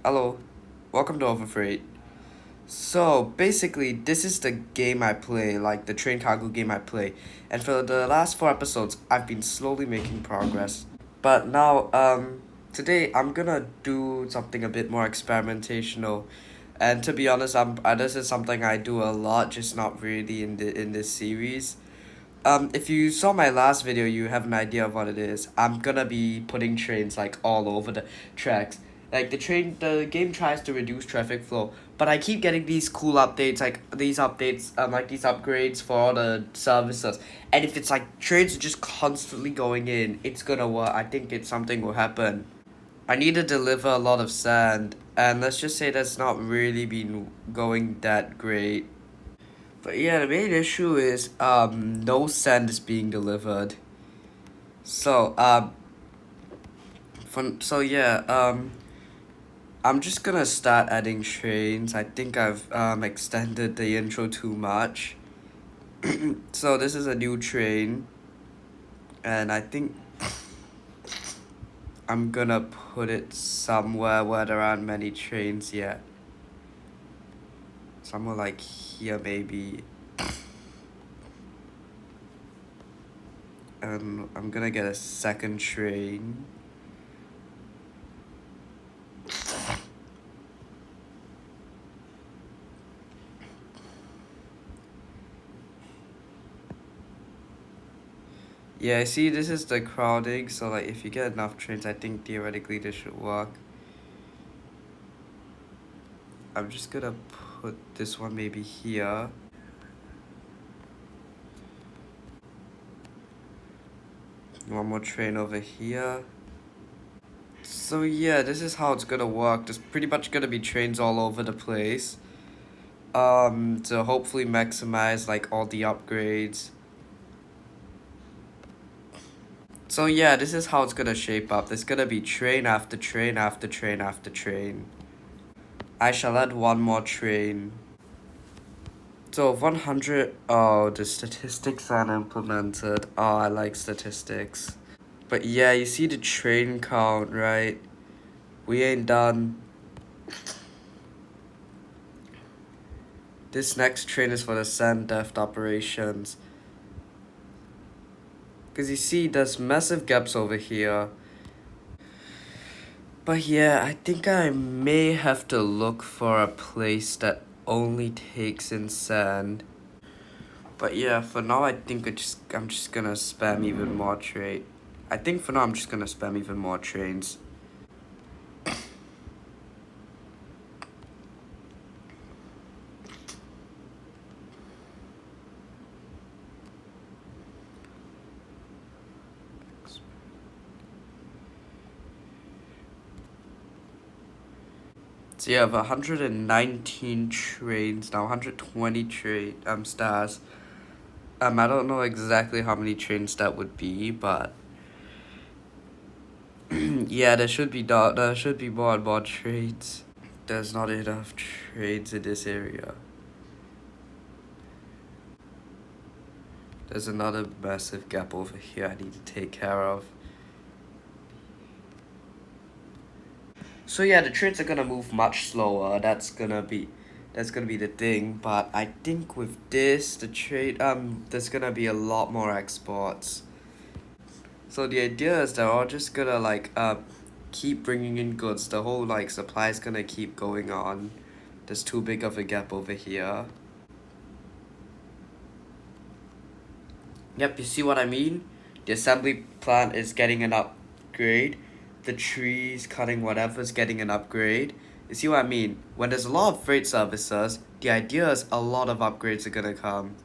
Hello, welcome to Overfreight. So basically, this is the game I play, like the train cargo game I play, and for the last four episodes, I've been slowly making progress. But now, today I'm gonna do something a bit more experimentational, and to be honest, this is something I do a lot, just not really in this series. If you saw my last video, you have an idea of what it is. I'm gonna be putting trains like all over the tracks. Like the game tries to reduce traffic flow, but I keep getting these cool updates, like these upgrades for all the services. And if it's like trains are just constantly going in, it's gonna work. I think something will happen. I need to deliver a lot of sand, and let's just say that's not really been going that great. But yeah, the main issue is no sand is being delivered. So I'm just gonna start adding trains. I think I've extended the intro too much. So this is a new train, and I think I'm gonna put it somewhere where there aren't many trains yet. Somewhere like here maybe. And I'm gonna get a second train. Yeah, I see this is the crowding, so like if you get enough trains, I think theoretically this should work. I'm just gonna put this one maybe here. One more train over here. So yeah, this is how it's gonna work. There's pretty much gonna be trains all over the place. To hopefully maximize like all the upgrades. So yeah, this is how it's gonna shape up. There's gonna be train after train after train after train. I shall add one more train. So 100, oh, the statistics aren't implemented. Oh, I like statistics. But yeah, you see the train count, right? We ain't done. This next train is for the sand theft operations. Because you see, there's massive gaps over here. But yeah, I think I may have to look for a place that only takes in sand. But yeah, for now I think I'm just gonna spam even more train. I think for now I'm just gonna spam even more trains. So you have 119 trains now, 120 stars. I don't know exactly how many trains that would be, but yeah, there should be more and more trains. There's not enough trains in this area. There's another massive gap over here I need to take care of. So yeah, the trains are gonna move much slower. That's gonna be the thing. But I think with this, there's gonna be a lot more exports. So the idea is they're all just gonna keep bringing in goods. The whole like supply is gonna keep going on. There's too big of a gap over here. Yep, you see what I mean? The assembly plant is getting an upgrade. The trees cutting whatever is getting an upgrade. You see what I mean? When there's a lot of freight services, the idea is a lot of upgrades are gonna come.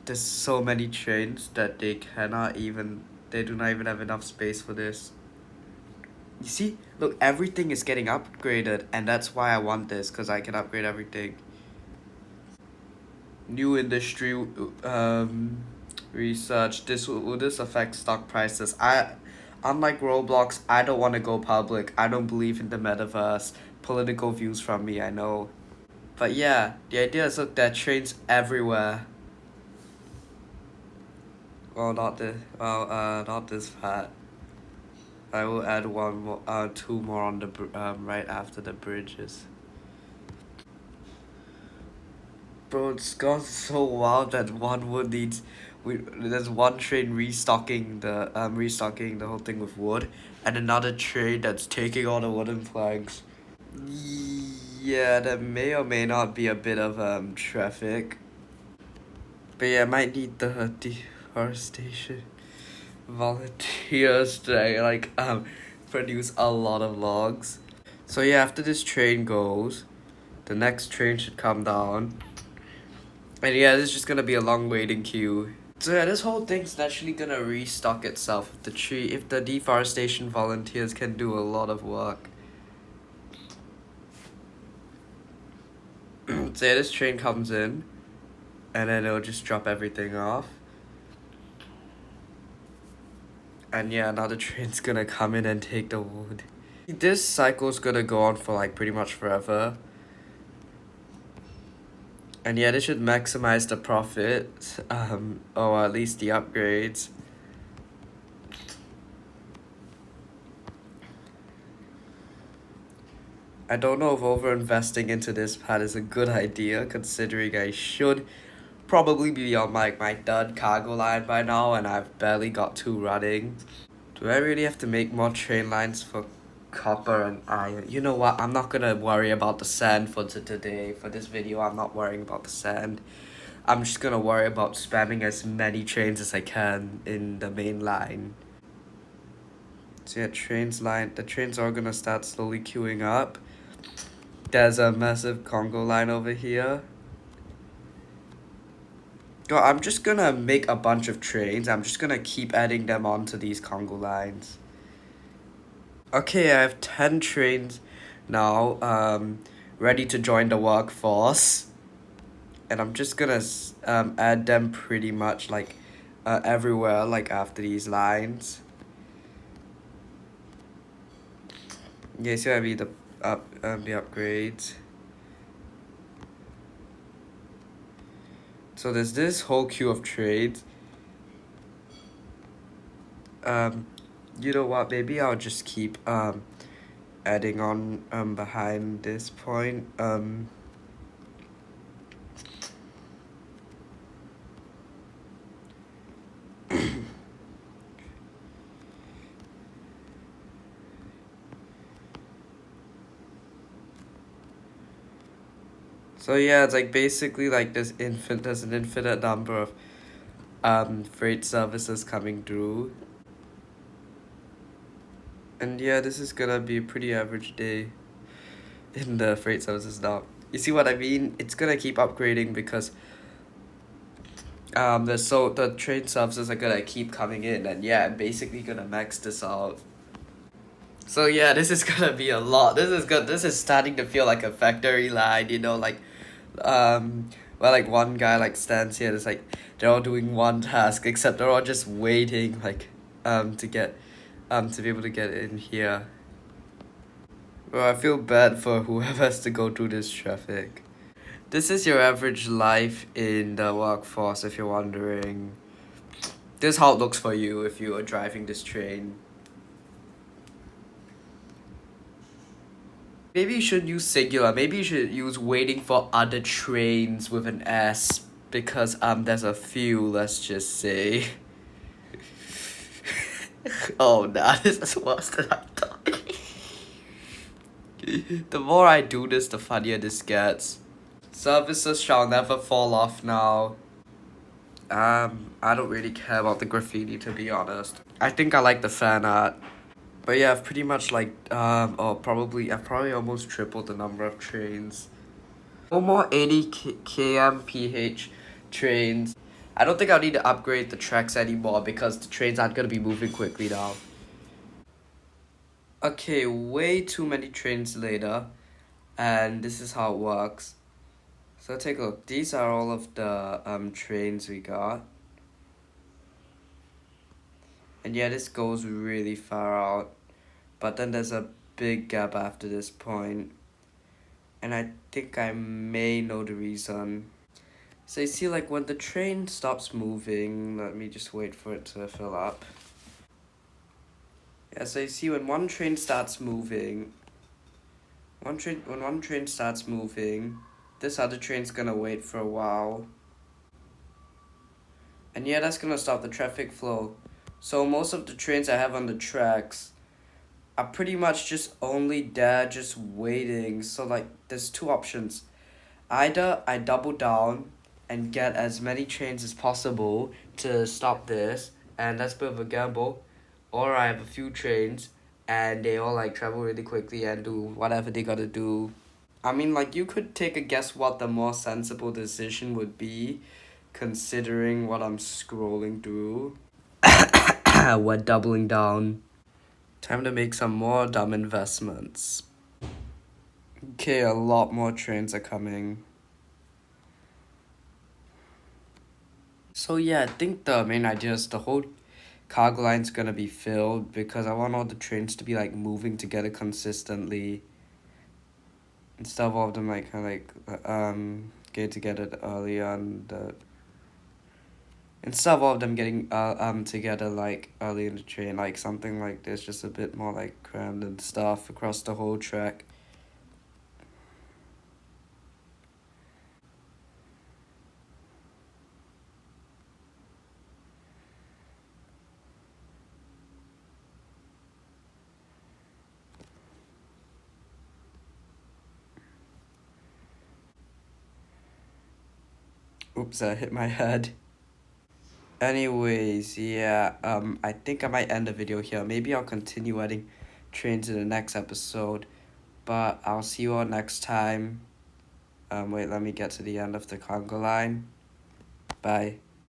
There's so many trains that they do not even have enough space for this. You see, look, everything is getting upgraded, and that's why I want this, because I can upgrade everything. New industry research. Will this affect stock prices? Unlike Roblox, I don't want to go public. I don't believe in the metaverse. Political views from me, I know. But yeah, the idea is look, there are trains everywhere. Well, not this part. I will add one more, two more on the right after the bridges. Bro, it's gone so wild that one wood needs, there's one train restocking the whole thing with wood, and another train that's taking all the wooden planks. Yeah, there may or may not be a bit of traffic, but yeah, I might need the deforestation volunteers to produce a lot of logs. So yeah, after this train goes, the next train should come down. And yeah, there's just gonna be a long waiting queue. So yeah, this whole thing's naturally gonna restock itself if the deforestation volunteers can do a lot of work. So yeah, this train comes in, and then it'll just drop everything off. And yeah, another train's gonna come in and take the wood. This cycle's gonna go on for like pretty much forever. And yeah, this should maximize the profit, or at least the upgrades. I don't know if over-investing into this pad is a good idea, considering I should probably be on my third cargo line by now, and I've barely got two running. Do I really have to make more train lines for copper and iron? You know what, I'm not gonna worry about the sand for today. For this video, I'm not worrying about the sand. I'm just gonna worry about spamming as many trains as I can in the main line. So yeah, the trains are gonna start slowly queuing up. There's a massive Congo line over here. I'm just gonna make a bunch of trains. I'm just gonna keep adding them onto these Congo lines. Okay, I have 10 trains now, ready to join the workforce. And I'm just gonna add them pretty much like everywhere, like after these lines. Yeah, so I mean the upgrades. So there's this whole queue of trades. You know what? Maybe I'll just keep adding on behind this point. So yeah, it's like basically like there's an infinite number of freight services coming through. And yeah, this is gonna be a pretty average day in the freight services now. You see what I mean? It's gonna keep upgrading because the train services are gonna keep coming in, and yeah, I'm basically gonna max this out. So yeah, this is gonna be a lot. This is good. This is starting to feel like a factory line, where like one guy like stands here. It's like they're all doing one task, except they're all just waiting to get to be able to get in here. Well, I feel bad for whoever has to go through this traffic. This is your average life in the workforce, if you're wondering. This is how it looks for you if you are driving this train. Maybe you should use singular. Maybe you should use waiting for other trains with an S, because there's a few, let's just say. Oh nah, this is worse than I thought. The more I do this, the funnier this gets. Services shall never fall off now. I don't really care about the graffiti, to be honest. I think I like the fan art. But yeah, I've pretty much I've probably almost tripled the number of trains. No more 80 kmph trains. I don't think I'll need to upgrade the tracks anymore because the trains aren't gonna be moving quickly now. Okay, way too many trains later, and this is how it works. So take a look. These are all of the trains we got. And yeah, this goes really far out. But then there's a big gap after this point. And I think I may know the reason. So you see, like when the train stops moving, let me just wait for it to fill up. Yeah, so you see when one train starts moving, when one train starts moving, this other train's gonna wait for a while. And yeah, that's gonna stop the traffic flow. So most of the trains I have on the tracks are pretty much just only there, just waiting. So like, there's two options. Either I double down and get as many trains as possible to stop this, and that's a bit of a gamble, or I have a few trains and they all like travel really quickly and do whatever they gotta do. I mean, like, you could take a guess what the more sensible decision would be, considering what I'm scrolling through. We're doubling down. Time to make some more dumb investments. Okay, a lot more trains are coming. So yeah, I think the main idea is the whole cargo line's gonna be filled because I want all the trains to be like moving together consistently instead of all of them like kind of get together early on the instead of all of them getting together like early in the train, like something like this, just a bit more like crammed and stuff across the whole track. Oops, I hit my head. Anyways, yeah, I think I might end the video here. Maybe I'll continue adding trains in the next episode, but I'll see you all next time. Wait, let me get to the end of the conga line. Bye.